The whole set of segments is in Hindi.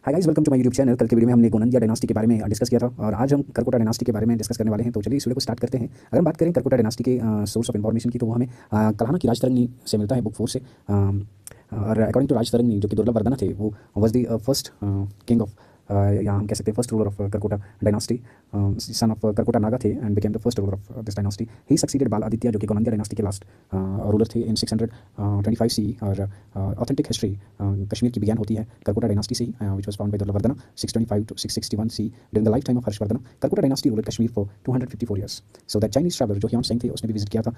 Hi guys, welcome to my YouTube channel. कल के वीडियो में हमने गोनंदिया डायनास्टी के बारे में डिस्कस किया था और आज हम करकोटा डायनास्टी के बारे में डिस्कस करने वाले हैं। तो चलिए इस वीडियो को स्टार्ट करते हैं। अगर हम बात करें करकोटा डायनास्टी के सोर्स ऑफ इन्फॉर्मेशन की, तो वो हमें कल्हाना की राजतरंगी से मिलता है, बुक 4 से। और अकॉर्डिंग टू राजतरंगी, जो कि दुर्लभवर्धना थे, वो was the first king of, या हम कह सकते हैं first ruler of Karkota dynasty, son of Karkota Naga थे and became the first ruler of this dynasty. He succeeded Baladitya, जो कि गोनंदिया डायनास्टी के लास्ट रूलर थे इन 625 सी। और ऑथेंटिक हिस्ट्री कश्मीर की बिगान होती है करकोटा डायनास्टी से, which was found by Durlabhavardhana 625 to 661 C during the life time of Harshavardhan. Karkota dynasty ruler Kashmir for 254 years. So that Chinese traveller जो ह्योन सेंग थे, उसने भी विजिट किया था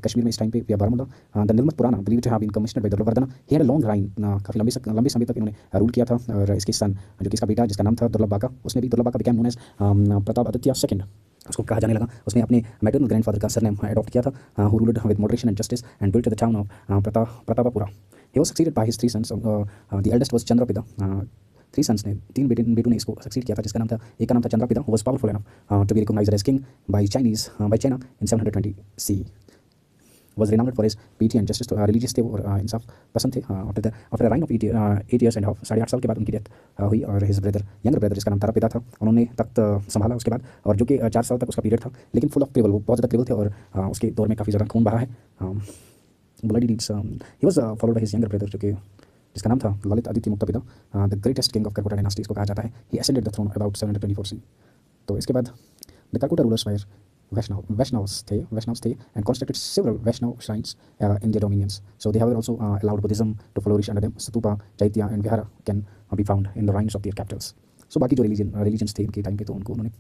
कश्मीर में इस टाइम पे विया Baramulla. The Nirmat Purana believed to have been commissioned by Durlabhavardhana. He had a long reign, काफी लंबे समय तक इन्होंने रूल किया था। और इसके सन, जो कि इसका बेटा जिसका नाम था दुर्लभ बाका, उसने भी Durlabhaka became known as Pratapaditya second, उसको कहा जाने लगा। उसने अपने मैटरनल ग्रैंडफादर का सरनेम अडॉप्ट किया था, who ruled with moderation and justice and built the town of Pratapapura. He was succeeded by his 3 sons. The eldest was Chandrapida. 3 sons ने, 3 बेटों ने इसको सक्सीड किया था, जिसका नाम था, एक का नाम था Chandrapida, who was powerful enough to be recognised as king by China in 720 C. was renowned for his piety and justice. Religious थे और इंसाफ पसंद थे। After reign of 8 years and half, 8.5 साल के बाद उनकी डेथ हुई। और हिज यंगर ब्रदर, जिसका नाम तारापिता था, उन्होंने तख्त संभाला उसके बाद, और जो कि 4 साल तक उसका पीरियड था, लेकिन फुल ऑफ क्रिवल, वो बहुत ज़्यादा क्रिवल थे और उसके दौर में काफ़ी ज़्यादा खून बहा है, bloody deeds. He was followed by his younger brother, जो कि जिसका नाम था Lalitaditya Muktapida, the greatest king of Karkota dynasty इसको कहा जाता है। He ascended the throne about 724 C. तो इसके बाद the Karkota rulers were Vaishnavas थे and constructed several Vaishnav shrines in their dominions. So they have also allowed Buddhism to flourish under them. Stupa, Chaitya and Vihara can be found in the ruins of their capitals. So बाकी जो religions थे इनके टाइम पे, तो उनको उन्होंने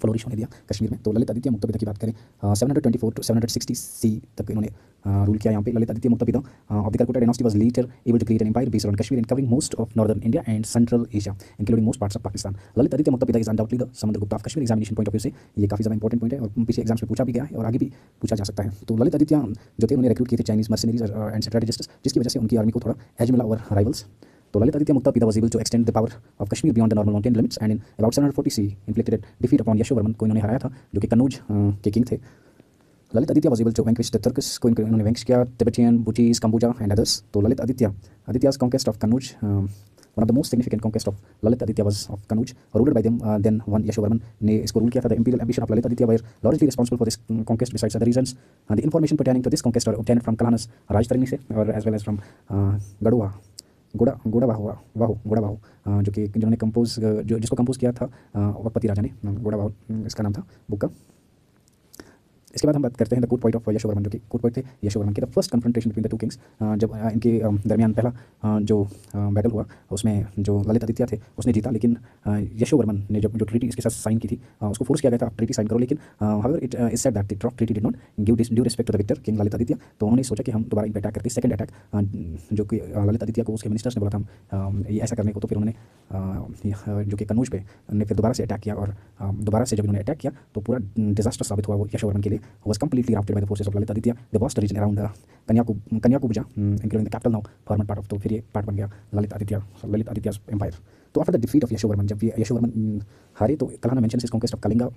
फ्लोरिश होने दिया कश्मीर में। तो ललित आदित्य मुक्तापिता की बात करें, 724 to 760 सी तक इन्होंने रूल किया यहाँ पे। Lalitaditya Muktapida of the Karkota dynasty was later able to create an empire based on Kashmir and covering most of northern India and Central Asia including most parts of Pakistan. Lalitaditya Muktapida is undoubtedly the Samudragupta of Kashmir. Examination point of view से ये काफ़ी ज़्यादा इंपॉर्टेंट पॉइंट है और पीछे एग्जाम्स में पूछा भी गया है और आगे भी पूछा जा सकता है। तो ललित आदित्य जो थे, उन्होंने रिक्रूट किए थे चाइनीज मर्सनरीज एंड स्ट्रेटेजिस्ट्स, जिसकी वजह से उनकी आर्मी को थोड़ा एज मिला ओवर राइवल्स। तो Lalit Aditya मुक्तापिता was able to extend the power of Kashmir beyond the normal mountain limits and in about 740 C inflicted defeat upon Yashovarman को इन्होंने हराया था, जो कि कन्नौज के किंग थे। Lalit Aditya was able to vanquish the Turks को इन्होंने vanquish किया, Tibetan, Bhutis, Kamboja and others। तो Lalit आदित्य's conquest of Kannauj, one of the most significant conquest of Lalit Aditya was of Kannauj, ruled by them then one Yashovarman ने इसको रूल किया था। The imperial ambition of Lalit Aditya were largely responsible for this conquest besides other reasons. The information pertaining to this conquest are obtained from Kalhana's Rajtarani से और as well as from गोड़ाबाहु, जो कि जिन्होंने कंपोज, जिसको कंपोज किया था वकपति राजा ने, गोड़ाबाहु इसका नाम था बुक का। इसके बाद हम बात करते हैं द कूट पॉइंट ऑफ यशोवर्मन, जो कि कूट पॉइंट थे यशोवर्मन के। The first confrontation between the two Kings, जब इनके दरमियान पहला जो बैटल हुआ, उसमें जो ललित आदित्य थे उसने जीता, लेकिन यशोवर्मन ने जो ट्रीटी इसके साथ साइन की थी, उसको फोर्स किया गया था ट्रीटी साइन करो, लेकिन however it is said that the treaty did not give due respect to the victor king Lalit Aditya. तो उन्होंने सोचा कि हम दोबारा इन पर अटैक करते, सेकंड अटैक, जो कि ललित आदित्य को उसके मिनिस्टर्स ने बोला था ये ऐसा करने को। तो फिर उन्होंने जो कि कन्नौज पे ने फिर दोबारा से अटैक किया, और दोबारा से जब इन्होंने अटैक किया तो पूरा डिजास्टर साबित हुआ वो यशोवर्मन के लिए। Was completely routed by the forces of Lalit Aditya. The vast region around Kanyakubuja, including the capital now, formed part of, तो फिर ये पार्ट बन गया ललित आदित्य एम्पायर। तो after the defeat of Yashovarman, जब यशोवर्मन हारे, तो Kalhana mentions his conquest of Kalinga,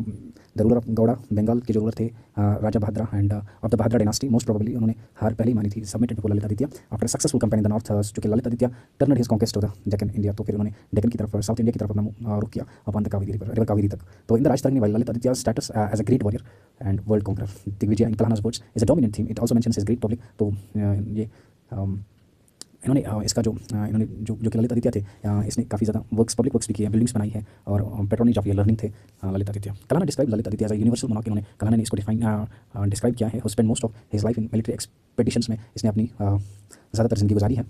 the ruler of Gauda, Bengal के जो रूलर थे Raja Bhadra and of the Bhadra dynasty. Most probably उन्होंने हार पहले ही मानी थी, submitted before Lalitaditya after successful campaign in the north, जो कि Lalitaditya turned his conquest of the Deccan India. तो फिर उन्होंने डेक्कन की तरफ, साउथ इंडिया की तरफ अपना रुख किया upon the Kaveri river Kaveri तक। तो in the Rajatarangini while Lalitaditya status as a great warrior and world conqueror, digvijaya in Kalhana's words is a dominant theme. It also mentions his great public। तो ये इन्होंने इसका इन्होंने जो कि ललित आदित्य थे, इसने काफ़ी ज़्यादा पब्लिक वर्क्स भी किए हैं, बिल्डिंग्स बनाई है और पैट्रोनेज ऑफ लर्निंग थे Lalit Aditya. Kalhana describe Lalit Aditya as a universal monarch. इन्होंने कल्हाना ने इसको डिस्क्राइब किया है। Who spend most of his life in military expeditions में इसने अपनी ज़्यादातर जिंदगी गुजारी है।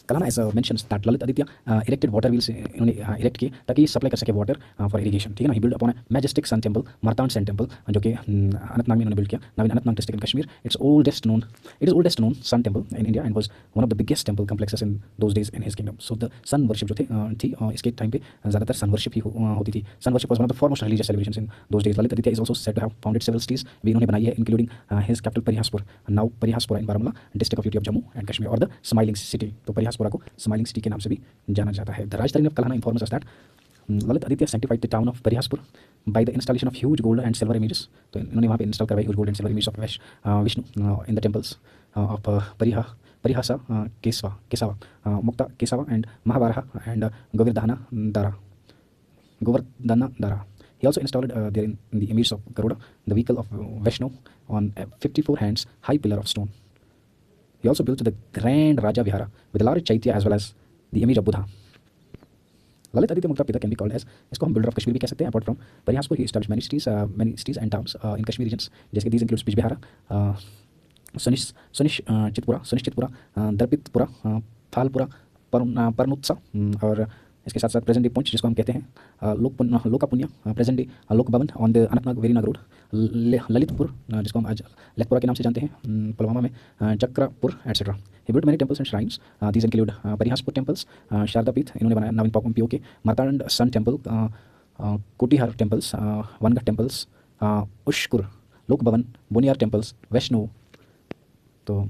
Kalhana as mentions that Lalit Aditya erected water wheels, इन्होंने इरेक्ट किए ताकि सप्लाई कर सके वाटर फॉर इरीगेशन, ठीक है ना। He build upon a majestic sun temple, Martand sun temple, जो कि अनंतनाग में इन्होंने बिल्ड किया, now in Anantnag district in Kashmir. It is oldest known sun temple in India and was one of the biggest temple complexes in those days in his kingdom. So the sun worship जो थी इसके टाइम पे ज़्यादातर सन वर्शिप ही होती थी। Sun worship was one of the foremost religious celebrations in those days. Lalitaditya is also said to have founded several cities, भी इन्होंने बनाई है, including his capital Parihaspur, now Parihaspura in Baramulla district of UT of Jammu and Kashmir, और द स्माइलिंग सिटी। तो परिहासपुरा को स्माइलिंग सिटी के नाम से भी जाना जाता है। The Rajatarangini of Kalhana informs us that Lalit Aditya sanctified the town of Parihaspur by the installation of huge gold and silver images। तो इन्होंने वहाँ पे इंस्टॉल करवाई huge gold and silver images of Vishnu in the temples of Parihasa Keshava Mukta Keshava and Mahavaraha and Govardhana Dara. He also installed there in the image of Garuda, the vehicle of Vishnu, on a 54 hands high pillar of stone. He also built the grand Raja Vihara with a large chaitya as well as the image of Buddha. Lalitaditya Muktapida can be called as, इसको हम बिल्डर ऑफ कश्मीर भी कह सकते हैं. Apart from Parihaspur he establish many cities and towns in Kashmir regions, जैसे कि these includes बिजबिहारा, सुनिश्चितपुरा, दर्पितपुरा, फालपुरा, परनुत्सा और इसके साथ साथ प्रेजेंट डे पुंछ जिसको हम कहते हैं लोकापुन्या, प्रेजेंट डे लोक भवन on the Anantnag Verinag road, Lalitpur जिसको हम आज लखपुरा के नाम से जानते हैं पुलवामा में, Chakrapur etcetera. He built many temples and shrines. These include Parihaspur temples, Sharada Peeth इन्होंने बनाया नवीन पीओ के, Martand sun temple, Kotihar temples, Wangath temples, Ushkur, Lok Bhavan, Boniyar temples, Vaishno तो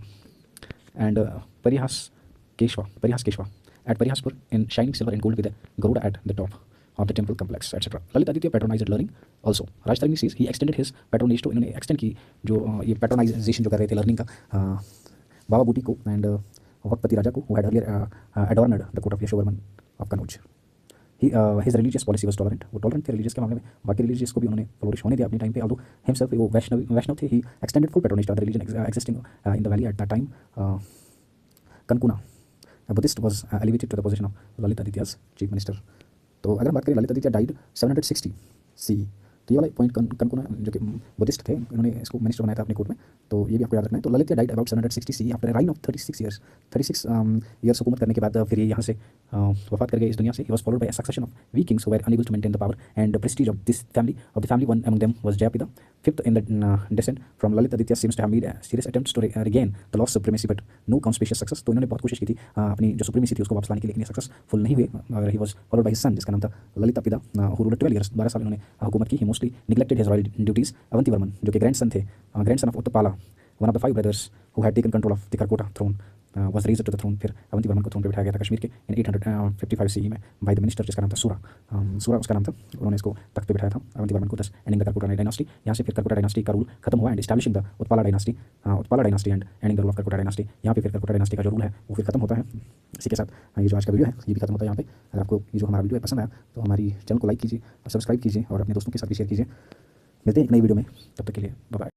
एंड परिहास केशवा at Parihaspur in shining silver and gold with a Garuda at the top of the temple complex, etc. Lalit Aditya patronized learning also. Raj तरंगी sees he extended his patronage to, इन्होंने extend की जो ये patronization जो कर रहे थे learning का बाबा बूटी को and वक्पति राजा को who had earlier adorned the court of Yashovarman of Kannauj. His religious policy was tolerant. वो tolerant थे religious के मामले में, बाकी religious को भी उन्होंने flourish होने दिया अपने टाइम पे. although himself वो वैष्णव थे, he extended full patronage to other religion existing in the valley at that time. Kankuna, a Buddhist, was elevated to the position of Lalit Aditya's chief minister. तो अगर हम बात करें ललित आदित्य डाइड 760 CE, तो ये वाला पॉइंट कनकुना जो कि बुद्धिस्ट थे, इन्होंने इसको मिनिस्टर बनाया था अपने कोर्ट में, तो ये भी आपको याद रखना है. तो Lalit died about 760 CE after reign of 36 years हुकूमत करने के बाद फिर ये यहाँ से वफात कर गए इस दुनिया से. He was followed by a succession of we kings who were unable to maintain the power and prestige of this family. One among them was Jayapida, fifth in the descent from Lalitaditya seems to have made serious attempts to regain the lost supremacy but no conspicuous success. तो इन्होंने बहुत कोशिश की थी अपनी जो सुप्रीमेसी थी उसको वापस लाने की, लेकिन ये सक्सेसफुल नहीं हुए. और ही was followed by his son जिसका नाम था ललित पिता, हु रूल्ड 12 ईयर्स, 12 साल इन्होंने हुकूमत की. He mostly neglected his royal duties. Avantivarman जो कि grandson of Utpala, one of the 5 brothers who had taken control of the Karkota throne, was raised to the throne. फिर अवंतीवर्मन को थ्रोन पे बिठाया गया था कश्मीर के इन 855 CE में बाय द मिनिस्टर जिसका नाम था सूरा उसका नाम था. उन्होंने इसको तख्त पे बिठाया था अवंतीवर्मन को. 10 एंडिंग द करकोटा डायनास्टी. यहाँ से फिर करकोटा डायनास्टी का रूल खत्म हुआ and establishing the Utpala dynasty and ending the rule of Karkota dynasty. यहाँ पे फिर करकोटा डायनास्टी का जो रूल है वो फिर खत्म होता है. इसी के साथ ये जो आज का वीडियो है ये भी खत्म होता है यहाँ पे. अगर आपको ये जो हमारा वीडियो है पसंद आया तो हमारी चैनल को लाइक कीजिए और सब्सक्राइब कीजिए और अपने दोस्तों के साथ भी शेयर कीजिए. मिलते हैं एक नई वीडियो में, तब तक के लिए बाय बाय.